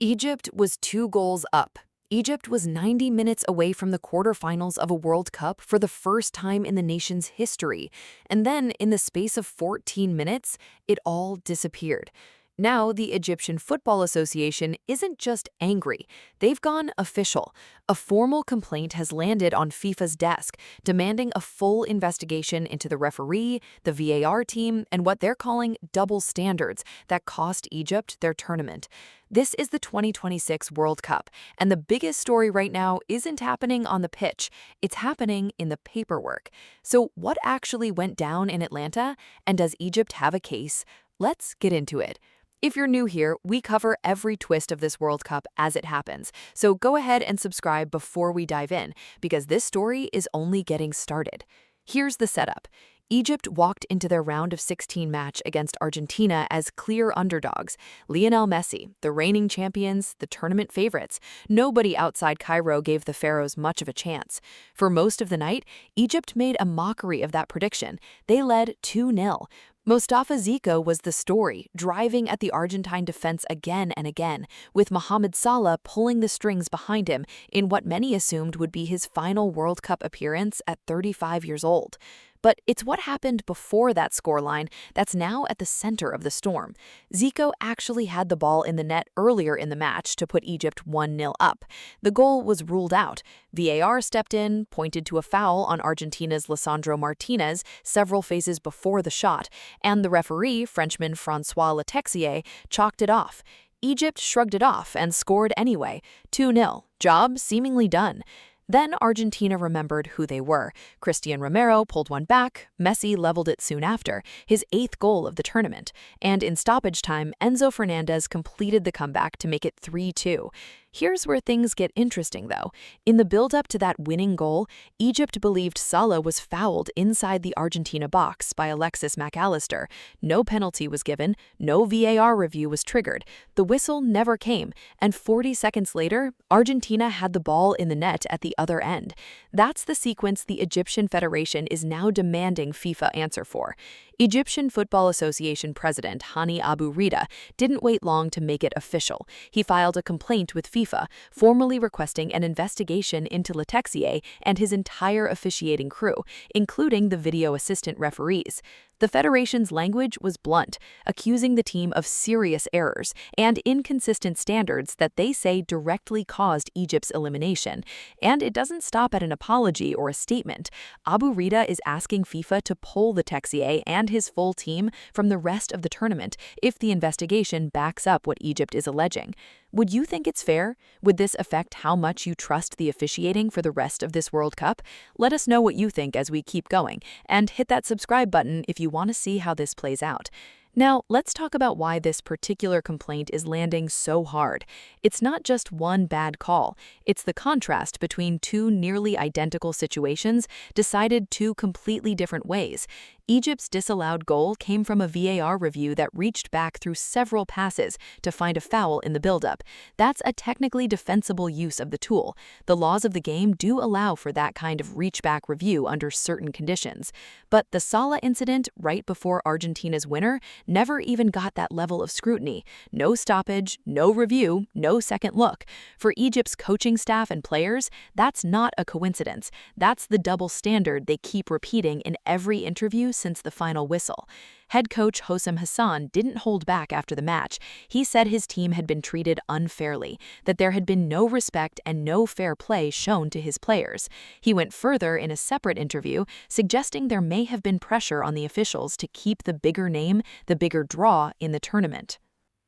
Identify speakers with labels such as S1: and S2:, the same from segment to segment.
S1: Egypt was 2 goals up. Egypt was 90 minutes away from the quarterfinals of a World Cup for the first time in the nation's history. And then, in the space of 14 minutes, it all disappeared. Now, the Egyptian Football Association isn't just angry, they've gone official. A formal complaint has landed on FIFA's desk, demanding a full investigation into the referee, the VAR team, and what they're calling double standards that cost Egypt their tournament. This is the 2026 World Cup, and the biggest story right now isn't happening on the pitch, it's happening in the paperwork. So what actually went down in Atlanta, and does Egypt have a case? Let's get into it. If you're new here, we cover every twist of this World Cup as it happens, so go ahead and subscribe before we dive in, because this story is only getting started. Here's the setup. Egypt walked into their round of 16 match against Argentina as clear underdogs. Lionel Messi, the reigning champions, the tournament favorites. Nobody outside Cairo gave the Pharaohs much of a chance. For most of the night, Egypt made a mockery of that prediction. They led 2-0. Mostafa Zico was the story, driving at the Argentine defense again and again, with Mohamed Salah pulling the strings behind him in what many assumed would be his final World Cup appearance at 35 years old. But it's what happened before that scoreline that's now at the center of the storm. Zico actually had the ball in the net earlier in the match to put Egypt 1-0 up. The goal was ruled out. VAR stepped in, pointed to a foul on Argentina's Lisandro Martinez several phases before the shot, and the referee, Frenchman Francois Letexier, chalked it off. Egypt shrugged it off and scored anyway, 2-0, job seemingly done. Then Argentina remembered who they were. Cristian Romero pulled one back, Messi leveled it soon after, his 8th goal of the tournament, and in stoppage time, Enzo Fernandez completed the comeback to make it 3-2. Here's where things get interesting, though. In the build-up to that winning goal, Egypt believed Salah was fouled inside the Argentina box by Alexis McAllister. No penalty was given, no VAR review was triggered. The whistle never came, and 40 seconds later, Argentina had the ball in the net at the other end. That's the sequence the Egyptian Federation is now demanding FIFA answer for. Egyptian Football Association President Hani Abu Rida didn't wait long to make it official. He filed a complaint with FIFA, formally requesting an investigation into Letexier and his entire officiating crew, including the video assistant referees. The Federation's language was blunt, accusing the team of serious errors and inconsistent standards that they say directly caused Egypt's elimination. And it doesn't stop at an apology or a statement. Abu Rida is asking FIFA to pull Letexier and his full team from the rest of the tournament if the investigation backs up what Egypt is alleging. Would you think it's fair? Would this affect how much you trust the officiating for the rest of this World Cup? Let us know what you think as we keep going, and hit that subscribe button if you want to see how this plays out. Now, let's talk about why this particular complaint is landing so hard. It's not just one bad call. It's the contrast between two nearly identical situations decided two completely different ways. Egypt's disallowed goal came from a VAR review that reached back through several passes to find a foul in the buildup. That's a technically defensible use of the tool. The laws of the game do allow for that kind of reach-back review under certain conditions. But the Salah incident right before Argentina's winner never even got that level of scrutiny. No stoppage, no review, no second look. For Egypt's coaching staff and players, that's not a coincidence. That's the double standard they keep repeating in every interview since the final whistle. Head coach Hossam Hassan didn't hold back after the match. He said his team had been treated unfairly, that there had been no respect and no fair play shown to his players. He went further in a separate interview, suggesting there may have been pressure on the officials to keep the bigger name, the bigger draw in the tournament.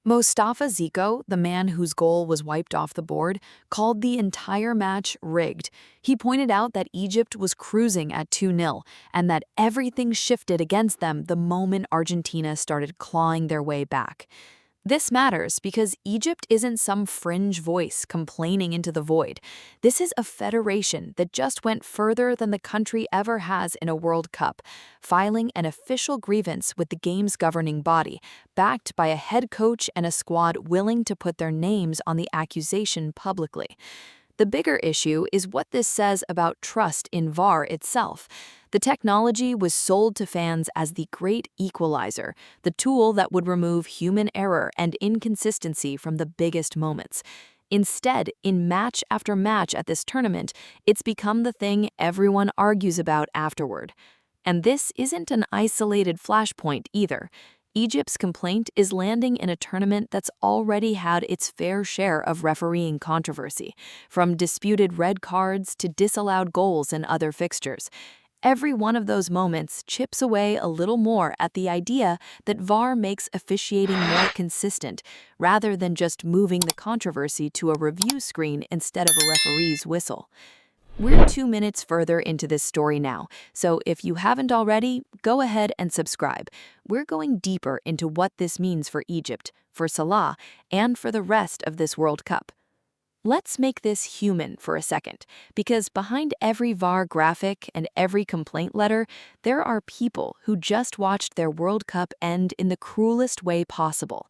S1: Mostafa Zico, the man whose goal was wiped off the board, called the entire match rigged. He pointed out that Egypt was cruising at 2-0 and that everything shifted against them the moment Argentina started clawing their way back. This matters because Egypt isn't some fringe voice complaining into the void. This is a federation that just went further than the country ever has in a World Cup, filing an official grievance with the game's governing body, backed by a head coach and a squad willing to put their names on the accusation publicly. The bigger issue is what this says about trust in VAR itself. The technology was sold to fans as the great equalizer, the tool that would remove human error and inconsistency from the biggest moments. Instead, in match after match at this tournament, it's become the thing everyone argues about afterward. And this isn't an isolated flashpoint either. Egypt's complaint is landing in a tournament that's already had its fair share of refereeing controversy, from disputed red cards to disallowed goals in other fixtures. Every one of those moments chips away a little more at the idea that VAR makes officiating more consistent, rather than just moving the controversy to a review screen instead of a referee's whistle. We're 2 minutes further into this story now, so if you haven't already, go ahead and subscribe. We're going deeper into what this means for Egypt, for Salah, and for the rest of this World Cup. Let's make this human for a second, because behind every VAR graphic and every complaint letter, there are people who just watched their World Cup end in the cruelest way possible.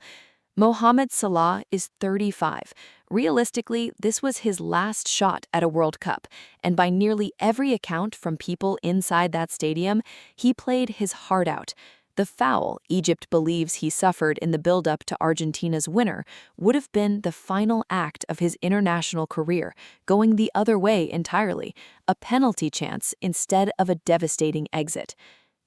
S1: Mohamed Salah is 35. Realistically, this was his last shot at a World Cup, and by nearly every account from people inside that stadium, he played his heart out. The foul Egypt believes he suffered in the build-up to Argentina's winner would have been the final act of his international career, going the other way entirely, a penalty chance instead of a devastating exit.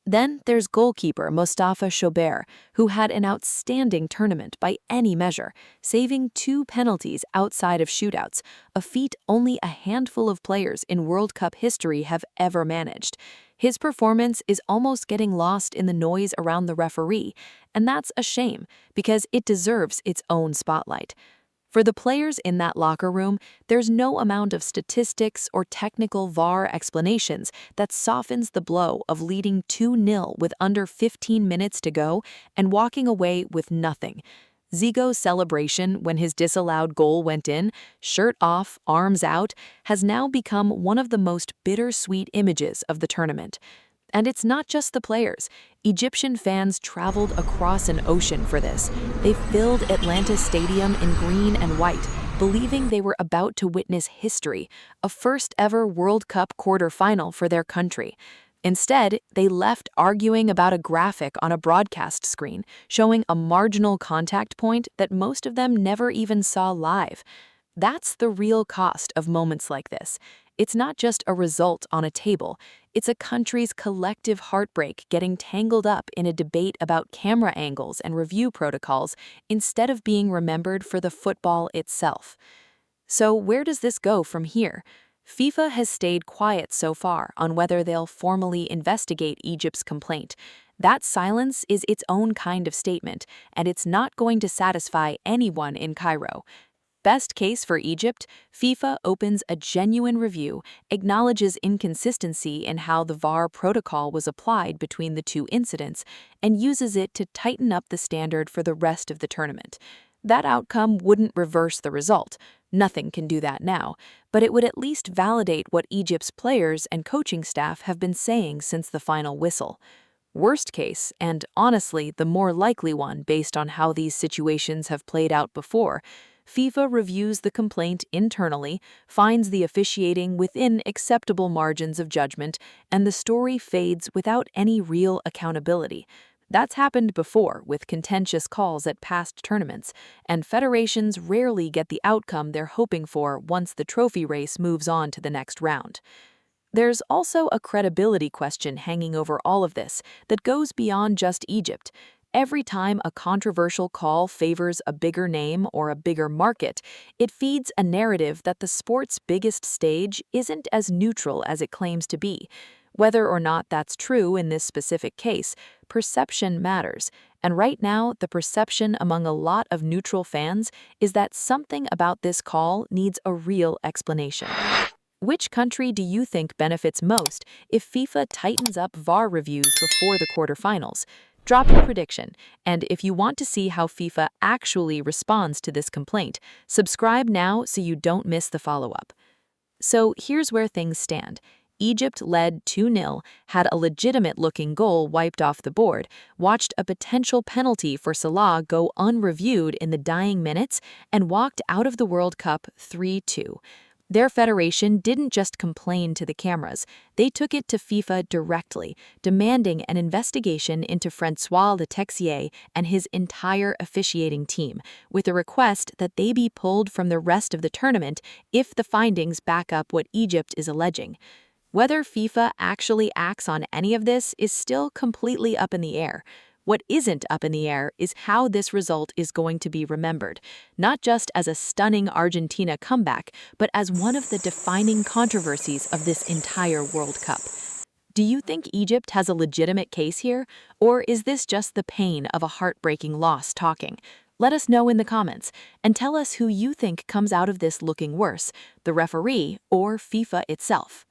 S1: Then there's goalkeeper Mostafa Choubert, who had an outstanding tournament by any measure, saving 2 penalties outside of shootouts, a feat only a handful of players in World Cup history have ever managed. His performance is almost getting lost in the noise around the referee, and that's a shame because it deserves its own spotlight. For the players in that locker room, there's no amount of statistics or technical VAR explanations that softens the blow of leading 2-0 with under 15 minutes to go and walking away with nothing. Zigo's celebration when his disallowed goal went in, shirt off, arms out, has now become one of the most bittersweet images of the tournament. And it's not just the players. Egyptian fans traveled across an ocean for this. They filled Atlantis Stadium in green and white, believing they were about to witness history, a first-ever World Cup quarter-final for their country. Instead, they left arguing about a graphic on a broadcast screen, showing a marginal contact point that most of them never even saw live. That's the real cost of moments like this. It's not just a result on a table. It's a country's collective heartbreak getting tangled up in a debate about camera angles and review protocols instead of being remembered for the football itself. So where does this go from here? FIFA has stayed quiet so far on whether they'll formally investigate Egypt's complaint. That silence is its own kind of statement, and it's not going to satisfy anyone in Cairo. Best case for Egypt, FIFA opens a genuine review, acknowledges inconsistency in how the VAR protocol was applied between the 2 incidents, and uses it to tighten up the standard for the rest of the tournament. That outcome wouldn't reverse the result. Nothing can do that now, but it would at least validate what Egypt's players and coaching staff have been saying since the final whistle. Worst case, and honestly the more likely one based on how these situations have played out before, FIFA reviews the complaint internally, finds the officiating within acceptable margins of judgment, and the story fades without any real accountability. That's happened before with contentious calls at past tournaments, and federations rarely get the outcome they're hoping for once the trophy race moves on to the next round. There's also a credibility question hanging over all of this that goes beyond just Egypt. Every time a controversial call favors a bigger name or a bigger market, it feeds a narrative that the sport's biggest stage isn't as neutral as it claims to be. Whether or not that's true in this specific case, perception matters, and right now the perception among a lot of neutral fans is that something about this call needs a real explanation. Which country do you think benefits most if FIFA tightens up VAR reviews before the quarterfinals? Drop your prediction, and if you want to see how FIFA actually responds to this complaint, subscribe now so you don't miss the follow-up. So here's where things stand. Egypt led 2-0, had a legitimate-looking goal wiped off the board, watched a potential penalty for Salah go unreviewed in the dying minutes, and walked out of the World Cup 3-2. Their federation didn't just complain to the cameras, they took it to FIFA directly, demanding an investigation into Francois Letexier and his entire officiating team, with a request that they be pulled from the rest of the tournament if the findings back up what Egypt is alleging. Whether FIFA actually acts on any of this is still completely up in the air. What isn't up in the air is how this result is going to be remembered, not just as a stunning Argentina comeback, but as one of the defining controversies of this entire World Cup. Do you think Egypt has a legitimate case here, or is this just the pain of a heartbreaking loss talking? Let us know in the comments, and tell us who you think comes out of this looking worse, the referee or FIFA itself.